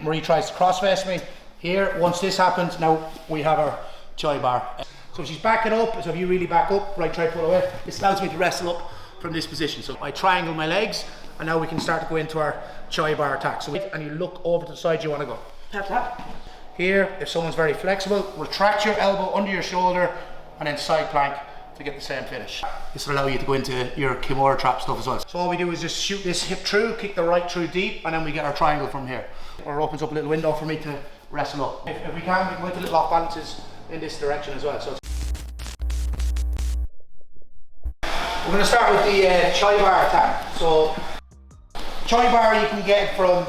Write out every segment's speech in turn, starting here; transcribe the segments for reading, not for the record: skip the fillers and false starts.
Marie tries to cross-face me. Here, once this happens, now we have our Choi Bar. So she's backing up, so if you really back up, right, try to pull away. This allows me to wrestle up from this position. So I triangle my legs, and now we can start to go into our Choi Bar attack. So and you look over to the side you want to go. Tap, tap. Here, if someone's very flexible, retract your elbow under your shoulder, and then side plank to get the same finish. This will allow you to go into your Kimura Trap stuff as well. So all we do is just shoot this hip through, kick the right through deep, and then we get our triangle from here. Or it opens up a little window for me to wrestle up. If we can go into little off balances in this direction as well. So we're going to start with the Choi Bar attack. So Choi Bar you can get from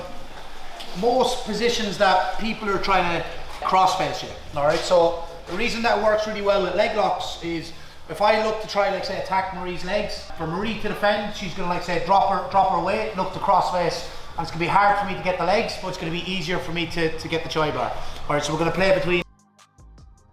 most positions that people are trying to cross-face you. Alright, so the reason that works really well with leg locks is if I look to try, like say, attack Marie's legs, for Marie to defend, she's going to, like say, drop her weight, look to cross-face, and it's going to be hard for me to get the legs, but it's going to be easier for me to get the Choi Bar. Alright, so we're going to play between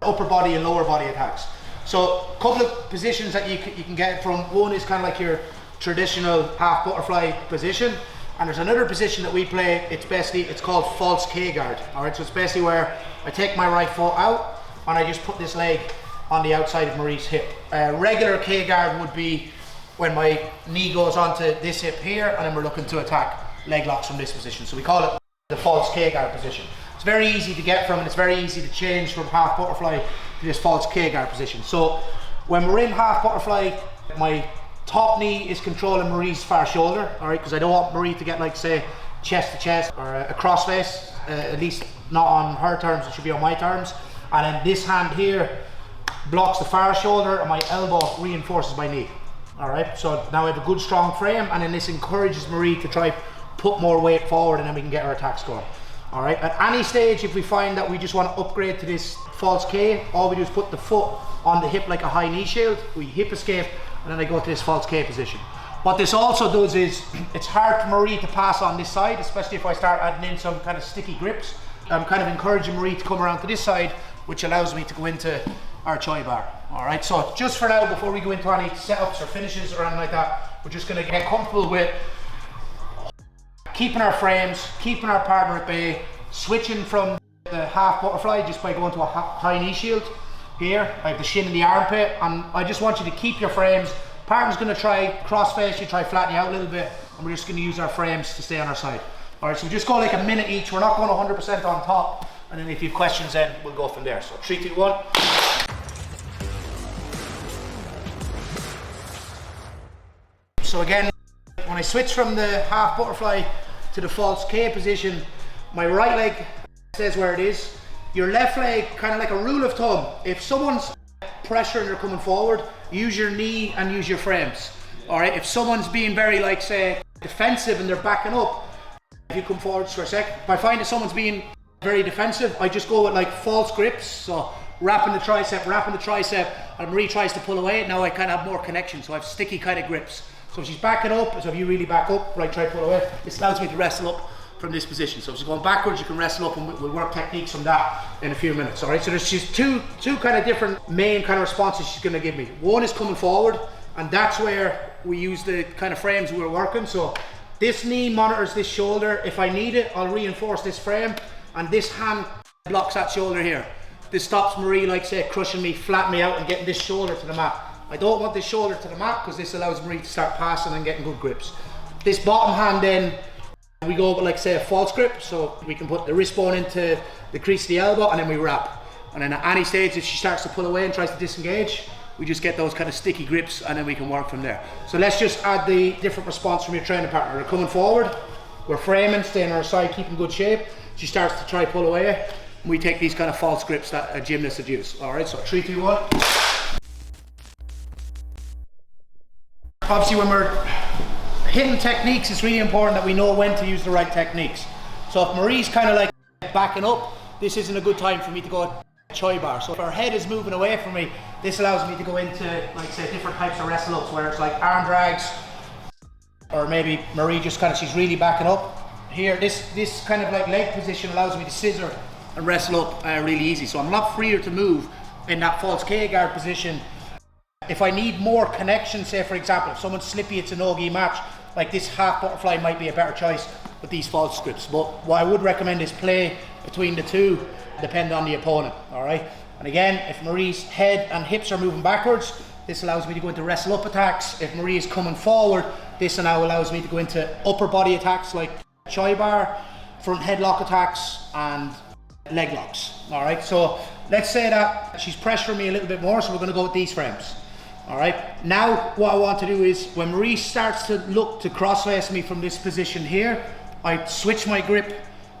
upper body and lower body attacks. So a couple of positions that you can get from, one is kind of like your traditional half butterfly position, and there's another position that we play, it's called false K guard. Alright, so it's basically where I take my right foot out and I just put this leg on the outside of Marie's hip. Regular K guard would be when my knee goes onto this hip here and then we're looking to attack leg locks from this position. So we call it the false K guard position. It's very easy to get from, and it's very easy to change from half butterfly to this false K guard position. So when we're in half butterfly, my top knee is controlling Marie's far shoulder, all right, because I don't want Marie to get, like, say, chest to chest or a crossface, at least not on her terms, it should be on my terms. And then this hand here blocks the far shoulder and my elbow reinforces my knee. All right, so now I have a good strong frame, and then this encourages Marie to try put more weight forward, and then we can get our attacks going. All right, at any stage, if we find that we just want to upgrade to this false K, all we do is put the foot on the hip like a high knee shield, we hip escape, and then I go to this false K position. What this also does is, it's hard for Marie to pass on this side, especially if I start adding in some kind of sticky grips. I'm kind of encouraging Marie to come around to this side, which allows me to go into our Choi Bar. All right, so just for now, before we go into any setups or finishes or anything like that, we're just going to get comfortable with keeping our frames, keeping our partner at bay, switching from the half butterfly just by going to a high knee shield. Here, I have the shin in the armpit, and I just want you to keep your frames. Partner's going to try cross-face you, try flatten you out a little bit, and we're just going to use our frames to stay on our side. Alright, so we just go like a minute each. We're not going 100% on top, and then if you have questions then we'll go from there. So 3, 2, 1. So again, when I switch from the half butterfly to the false K position, my right leg stays where it is. Your left leg, kind of like a rule of thumb, if someone's pressure and they're coming forward, use your knee and use your frames. Alright, if someone's being very, like, say, defensive and they're backing up, if you come forward for a sec, if I find that someone's being very defensive, I just go with like false grips. So wrapping the tricep, and Marie tries to pull away. Now I kind of have more connection, so I have sticky kind of grips. So if she's backing up, so if you really back up, right, try to pull away, this allows me to wrestle up from this position. So if she's going backwards, you can wrestle up, and we'll work techniques from that in a few minutes. All right, so there's just two kind of different main kind of responses she's going to give me. One is coming forward, and that's where we use the kind of frames we were working. So this knee monitors this shoulder. If I need it, I'll reinforce this frame, and this hand blocks that shoulder here. This stops Marie, like, say, crushing me, flatten me out, and getting this shoulder to the mat. I don't want this shoulder to the mat because this allows Marie to start passing and getting good grips. This bottom hand then, we go with, like, say, a false grip, so we can put the wrist bone into the crease of the elbow, and then we wrap. And then at any stage, if she starts to pull away and tries to disengage, we just get those kind of sticky grips, and then we can work from there. So let's just add the different response from your training partner. They're coming forward, we're framing, staying on our side, keeping good shape. She starts to try pull away, and we take these kind of false grips that a gymnast would use. All right, so 3, 2, 1. Obviously, when we're hitting techniques, it's really important that we know when to use the right techniques. So if Marie's kind of like backing up, this isn't a good time for me to go Choi Bar. So if her head is moving away from me, this allows me to go into, like, say, different types of wrestle ups, where it's like arm drags, or maybe Marie just kind of, she's really backing up. Here, this kind of like leg position allows me to scissor and wrestle up really easy. So I'm a lot freer to move in that false K guard position. If I need more connection, say for example, if someone's slippy, it's a NoGi match, like this half butterfly might be a better choice. with these false grips. But what I would recommend is play between the two, depending on the opponent, all right? And again, if Marie's head and hips are moving backwards, this allows me to go into wrestle up attacks. If Marie is coming forward, this now allows me to go into upper body attacks like Choi Bar, front headlock attacks, and leg locks, all right? So let's say that she's pressuring me a little bit more, so we're gonna go with these frames. All right, now what I want to do is when Marie starts to look to cross-face me from this position here, I switch my grip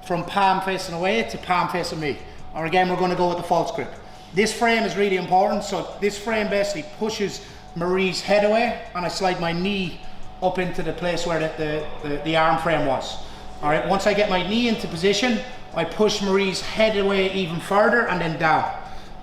from palm facing away to palm facing me. Or again, we're going to go with the false grip. This frame is really important. So this frame basically pushes Marie's head away, and I slide my knee up into the place where the arm frame was. All right, once I get my knee into position, I push Marie's head away even further and then down.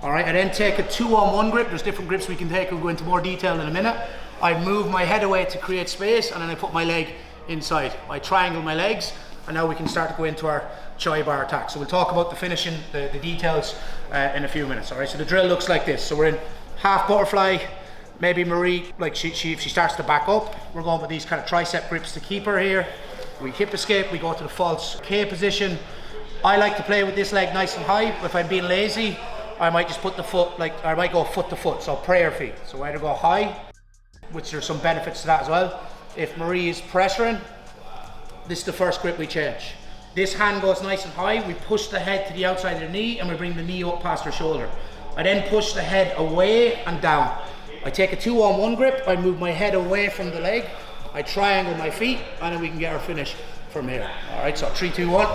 All right, I then take a 2-on-1 grip. There's different grips we can take. We'll go into more detail in a minute. I move my head away to create space, and then I put my leg inside. I triangle my legs, and now we can start to go into our Choi Bar attack. So we'll talk about the finishing, the details in a few minutes. All right, so the drill looks like this. So we're in half butterfly. Maybe Marie, like if she starts to back up, we're going with these kind of tricep grips to keep her here. We hip escape, we go to the false K position. I like to play with this leg nice and high. If I'm being lazy, I might just put the foot, I might go foot to foot, so prayer feet. So either go high, which there's some benefits to that as well. If Marie is pressuring, this is the first grip we change. This hand goes nice and high, we push the head to the outside of the knee, and we bring the knee up past her shoulder. I then push the head away and down. I take a 2-on-1 grip, I move my head away from the leg, I triangle my feet, and then we can get our finish from here. All right, so 3, 2, 1.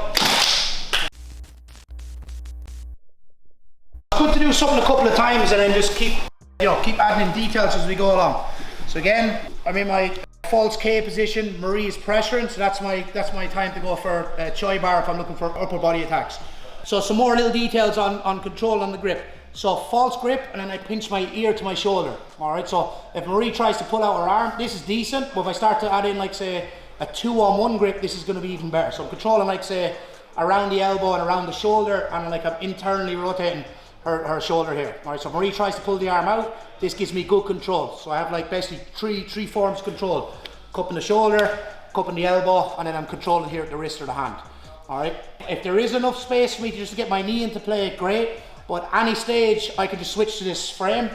Good to do something a couple of times and then just keep adding in details as we go along. So again, I'm in my false K position. Marie is pressuring, so that's my time to go for Choi Bar if I'm looking for upper body attacks. So some more little details on control on the grip. So false grip, and then I pinch my ear to my shoulder. All right. So if Marie tries to pull out her arm, this is decent. But if I start to add in like say a 2-on-1 grip, this is going to be even better. So I'm controlling like say around the elbow and around the shoulder, and like I'm internally rotating her shoulder here. All right, so if Marie tries to pull the arm out, this gives me good control. So I have like basically three forms of control. Cup in the shoulder, cup in the elbow, and then I'm controlling here at the wrist or the hand. All right, if there is enough space for me to just get my knee into play, great. But at any stage, I can just switch to this frame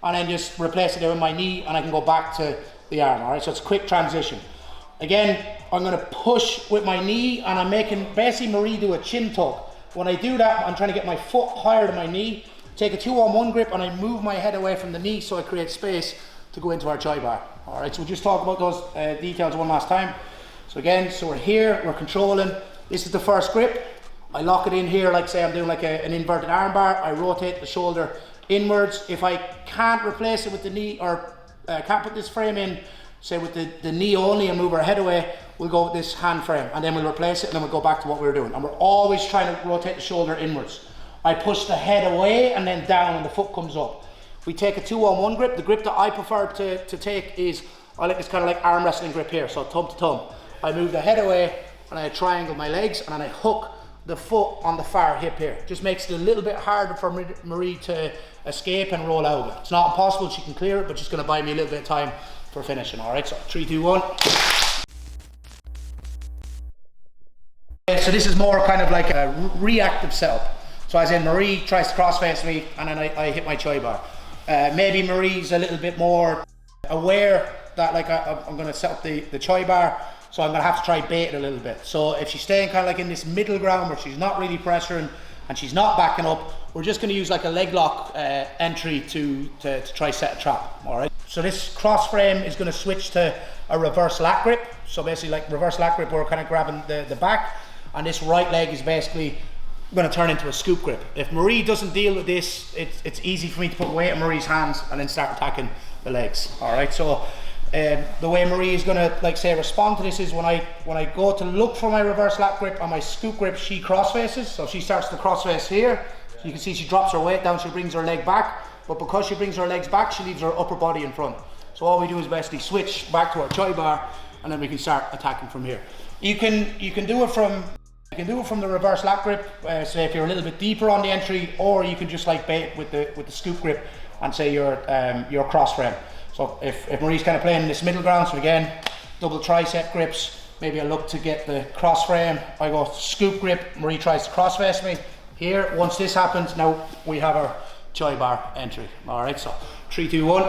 and then just replace it there with my knee, and I can go back to the arm. All right, so it's a quick transition. Again, I'm gonna push with my knee, and I'm making basically Marie do a chin tuck. When I do that, I'm trying to get my foot higher than my knee, take a 2-on-1 grip, and I move my head away from the knee so I create space to go into our Choi Bar. All right, so we'll just talk about those details one last time. So again, so we're here, we're controlling. This is the first grip. I lock it in here, like say I'm doing like an inverted armbar. I rotate the shoulder inwards. If I can't replace it with the knee, or can't put this frame in, say with the knee only and move our head away, we'll go with this hand frame, and then we'll replace it, and then we'll go back to what we were doing. And we're always trying to rotate the shoulder inwards. I push the head away and then down, and the foot comes up. We take a 2-on-1 grip. The grip that I prefer to take is, I like this kind of like arm wrestling grip here, so thumb to thumb. I move the head away, and I triangle my legs, and then I hook the foot on the far hip here. Just makes it a little bit harder for Marie to escape and roll out of it. It's not impossible, she can clear it, but just gonna buy me a little bit of time for finishing. All right, so 3, 2, 1. So this is more kind of like a reactive setup. So as in Marie tries to cross face me, and then I hit my Choi Bar. Maybe Marie's a little bit more aware that like I'm gonna set up the Choi Bar, so I'm gonna have to try bait it a little bit. So if she's staying kind of like in this middle ground where she's not really pressuring and she's not backing up, we're just gonna use like a leg lock entry to try set a trap. All right. So this cross frame is gonna switch to a reverse lat grip. So basically like reverse lat grip, we're kind of grabbing the back, and this right leg is basically going to turn into a scoop grip. If Marie doesn't deal with this, it's easy for me to put weight in Marie's hands and then start attacking the legs. All right, so the way Marie is going to, like say, respond to this is when I go to look for my reverse lat grip and my scoop grip, she cross faces. So she starts to cross face here. So you can see she drops her weight down, she brings her leg back, but because she brings her legs back, she leaves her upper body in front. So all we do is basically switch back to our Choi Bar, and then we can start attacking from here. You can do it from the reverse lat grip, say if you're a little bit deeper on the entry, or you can just like bait with the scoop grip and say your cross frame. So if Marie's kind of playing in this middle ground, so again, double tricep grips, maybe I look to get the cross frame. I go scoop grip, Marie tries to cross face me. Here, once this happens, now we have our Choi Bar entry. All right, so 3, 2, 1.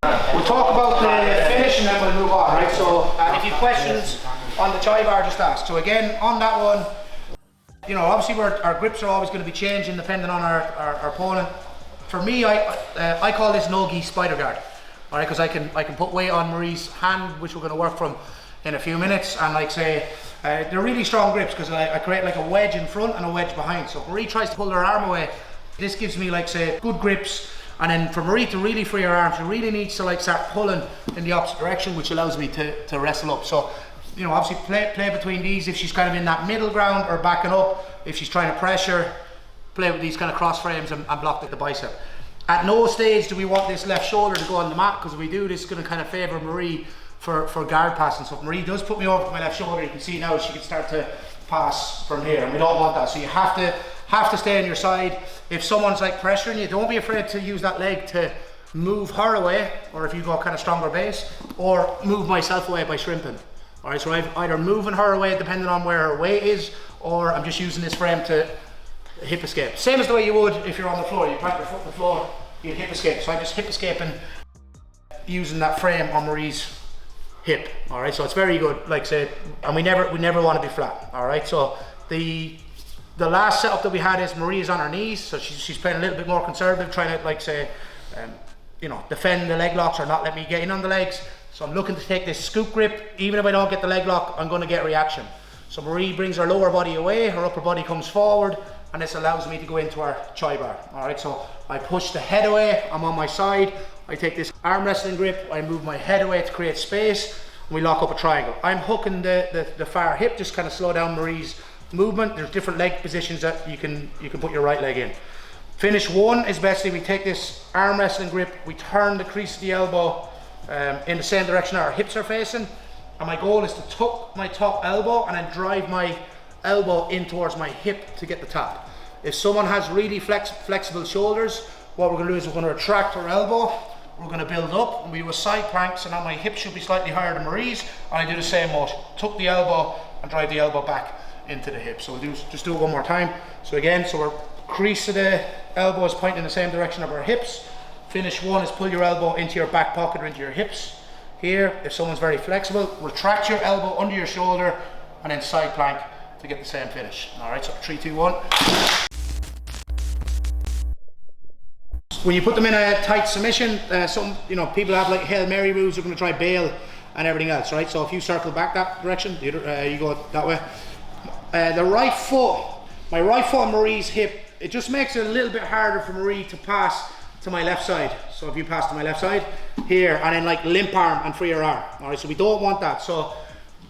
We'll talk about the finish and then we'll move on, right? So if you have questions on the Choi Bar, just ask. So again, on that one, you know, obviously our grips are always going to be changing depending on our opponent. For me, I call this NoGi spider guard, all right? Because I can put weight on Marie's hand, which we're going to work from in a few minutes, and like say, they're really strong grips because I create like a wedge in front and a wedge behind. So if Marie tries to pull her arm away, this gives me like say good grips. And then for Marie to really free her arm, she really needs to like start pulling in the opposite direction, which allows me to wrestle up. So, you know, obviously play between these if she's kind of in that middle ground or backing up. If she's trying to pressure, play with these kind of cross frames and block the bicep. At no stage do we want this left shoulder to go on the mat, because if we do, this is going to kind of favour Marie for guard passing. So if Marie does put me over with my left shoulder, you can see now she can start to pass from here, and we don't want that. So you have to stay on your side. If someone's like pressuring you, don't be afraid to use that leg to move her away, or if you go kind of stronger base, or move myself away by shrimping. All right, so I'm either moving her away depending on where her weight is, or I'm just using this frame to hip escape. Same as the way you would if you're on the floor. You plant your foot on the floor, you'd hip escape. So I'm just hip escaping using that frame on Marie's hip. All right, so it's very good, like I said, and we never want to be flat. All right, so the last setup that we had is Marie is on her knees, so she's playing a little bit more conservative, trying to like say, you know, defend the leg locks or not let me get in on the legs. So I'm looking to take this scoop grip. Even if I don't get the leg lock, I'm going to get reaction. So Marie brings her lower body away, her upper body comes forward, and this allows me to go into our Choi Bar. All right, so I push the head away, I'm on my side, I take this arm wrestling grip, I move my head away to create space, and we lock up a triangle. I'm hooking the far hip, just kind of slow down Marie's movement. There's different leg positions that you can put your right leg in. Finish one is basically we take this arm wrestling grip, we turn the crease of the elbow in the same direction our hips are facing, and my goal is to tuck my top elbow and then drive my elbow in towards my hip to get the tap. If someone has really flexible shoulders, what we're going to do is we're going to retract our elbow, we're going to build up, and we do a side plank, so now my hip should be slightly higher than Marie's, and I do the same motion. Tuck the elbow and drive the elbow back into the hip. So we'll just do it one more time. So again, so our crease of the elbow is pointing in the same direction of our hips. Finish one is pull your elbow into your back pocket or into your hips. Here, if someone's very flexible, retract your elbow under your shoulder and then side plank to get the same finish. All right, so 3, 2, 1. When you put them in a tight submission, some people have like Hail Mary moves, they're going to try bail and everything else, right? So if you circle back that direction, you go that way. The right foot, my right foot on Marie's hip, it just makes it a little bit harder for Marie to pass to my left side. So if you pass to my left side here and then like limp arm and free your arm. All right, so we don't want that. So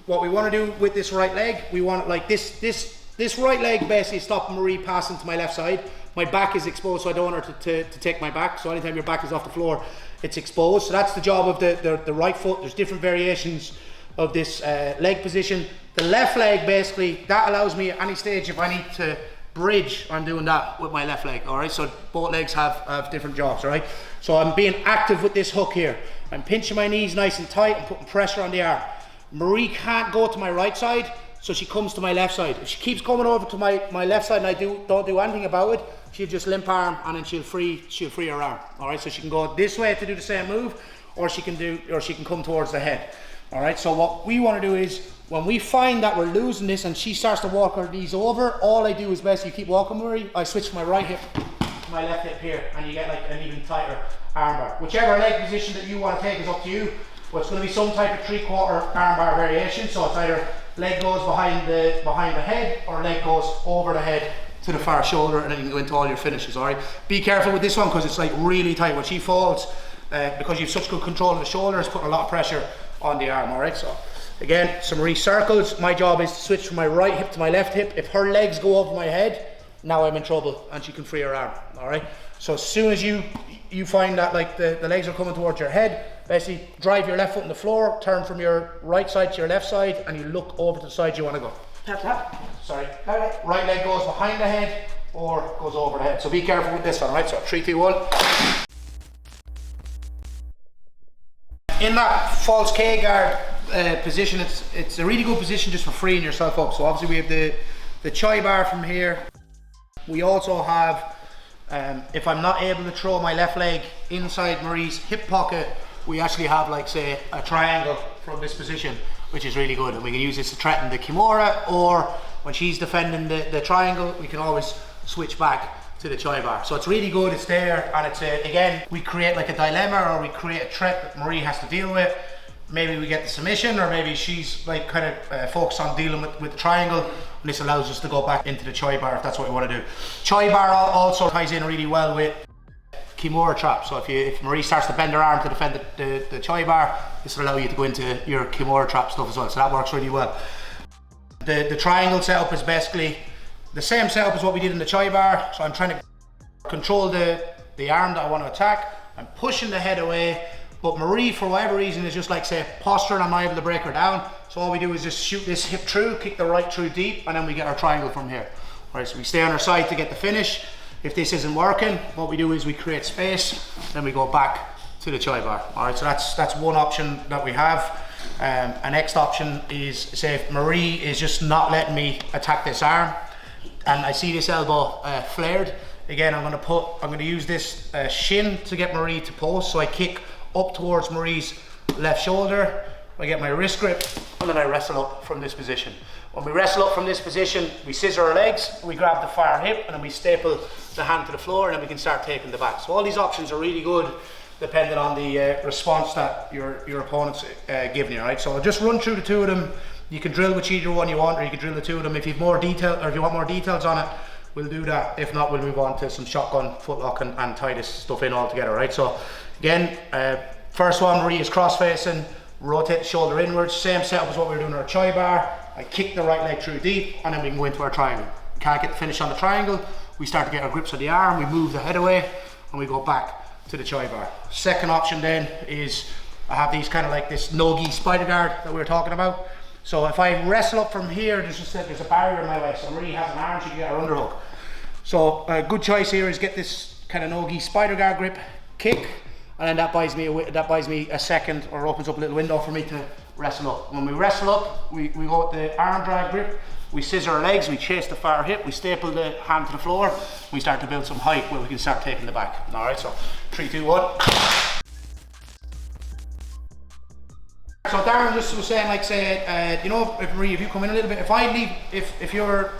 what we want to do with this right leg, we want like this right leg basically stop Marie passing to my left side. My back is exposed, so I don't want her to take my back. So anytime your back is off the floor, it's exposed. So that's the job of the right foot. There's different variations of this leg position. The left leg, basically, that allows me at any stage, if I need to bridge, I'm doing that with my left leg, all right? So both legs have different jobs, all right? So I'm being active with this hook here. I'm pinching my knees nice and tight and putting pressure on the arm. Marie can't go to my right side, so she comes to my left side. If she keeps coming over to my left side and I don't do anything about it, she'll just limp arm and then she'll free her arm, all right? So she can go this way to do the same move, or she can come towards the head. All right, so what we want to do is when we find that we're losing this and she starts to walk her knees over, all I do is basically keep walking, Marie. I switch my right hip to my left hip here, and you get like an even tighter armbar. Whichever leg position that you want to take is up to you, but it's going to be some type of 3/4 armbar variation. So it's either leg goes behind the head or leg goes over the head to the far shoulder, and then you can go into all your finishes. All right, be careful with this one because it's like really tight. When she falls, because you have such good control of the shoulder, it's putting a lot of pressure on the arm. All right, so again, some Marie circles. My job is to switch from my right hip to my left hip. If her legs go over my head, now I'm in trouble and she can free her arm. All right, so as soon as you find that like the legs are coming towards your head, basically drive your left foot on the floor, turn from your right side to your left side, and you look over to the side you want to go. Tap, tap. Sorry, right leg goes behind the head or goes over the head, so be careful with this one. Right, so 3, 2, 1. in that false K guard position, it's a really good position just for freeing yourself up. So obviously we have the Choi Bar from here. We also have, if I'm not able to throw my left leg inside Marie's hip pocket, we actually have, like, say, a triangle from this position, which is really good, and we can use this to threaten the Kimura, or when she's defending the triangle, we can always switch back to the Choi Bar. So it's really good, it's there, and it's again, we create like a dilemma, or we create a threat that Marie has to deal with. Maybe we get the submission, or maybe she's like kind of focused on dealing with the triangle, and this allows us to go back into the Choi Bar if that's what we want to do. Choi Bar also ties in really well with Kimura Trap. So if Marie starts to bend her arm to defend the Choi Bar, this will allow you to go into your Kimura Trap stuff as well. So that works really well. The triangle setup is basically the same setup as what we did in the Choi Bar. So I'm trying to control the arm that I want to attack. I'm pushing the head away, but Marie, for whatever reason, is just like, say, posturing. I'm not able to break her down. So all we do is just shoot this hip through, kick the right through deep, and then we get our triangle from here. All right, so we stay on our side to get the finish. If this isn't working, what we do is we create space, then we go back to the Choi Bar. All right, so that's one option that we have. A next option is, say, if Marie is just not letting me attack this arm, and I see this elbow flared, again, I'm going to use this shin to get Marie to post. So I kick up towards Marie's left shoulder, I get my wrist grip, and then I wrestle up from this position. When we wrestle up from this position, we scissor our legs, we grab the far hip, and then we staple the hand to the floor, and then we can start taking the back. So all these options are really good, depending on the response that your opponent's giving you, right? So I'll just run through the two of them. You can drill which either one you want, or you can drill the two of them. If you have more detail, or if you want more details on it, we'll do that. If not, we'll move on to some shotgun, footlock, and tie this stuff in all together, right? So again, first one, Marie is cross facing, rotate the shoulder inwards, same setup as what we were doing in our Choi Bar. I kick the right leg through deep, and then we can go into our triangle. We can't get the finish on the triangle, we start to get our grips of the arm, we move the head away, and we go back to the Choi Bar. Second option then is, I have these kind of like this NoGi spider guard that we were talking about. So if I wrestle up from here, there's a barrier in my way, so Marie has an arm, she can get her underhook. So a good choice here is get this kind of NoGi spider guard grip, kick, and then that buys me a second, or opens up a little window for me to wrestle up. When we wrestle up, we go with the arm drag grip, we scissor our legs, we chase the far hip, we staple the hand to the floor, we start to build some height where we can start taking the back. All right, so 3, 2, 1. So Darren just was saying, like, say, you know, if Marie, if you come in a little bit, if you're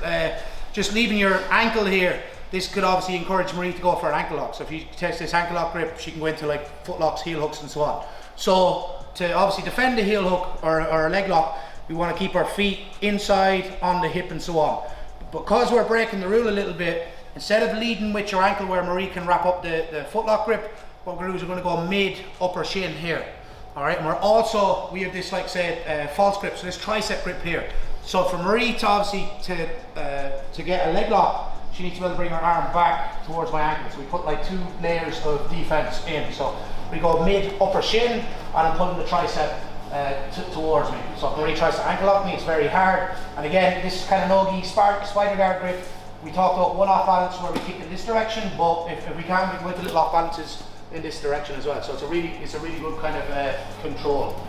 just leaving your ankle here, this could obviously encourage Marie to go for an ankle lock. So if you test this ankle lock grip, she can go into like footlocks, heel hooks, and so on. So to obviously defend the heel hook or a leg lock, we want to keep our feet inside on the hip and so on. But because we're breaking the rule a little bit, instead of leading with your ankle where Marie can wrap up the footlock grip, what we're going to do is we're going to go mid upper shin here. All right, and we have this, like, say, false grip, so this tricep grip here. So for Marie to obviously to get a leg lock, she needs to be able to bring her arm back towards my ankle. So we put like 2 layers of defense in. So we go mid upper shin, and I'm putting the tricep towards me. So if Marie tries to ankle lock me, it's very hard. And again, this is kind of NoGi spider guard grip. We talked about one off balance where we kick in this direction, but if we can, we can go into little off balances in this direction as well. So it's a really good kind of control.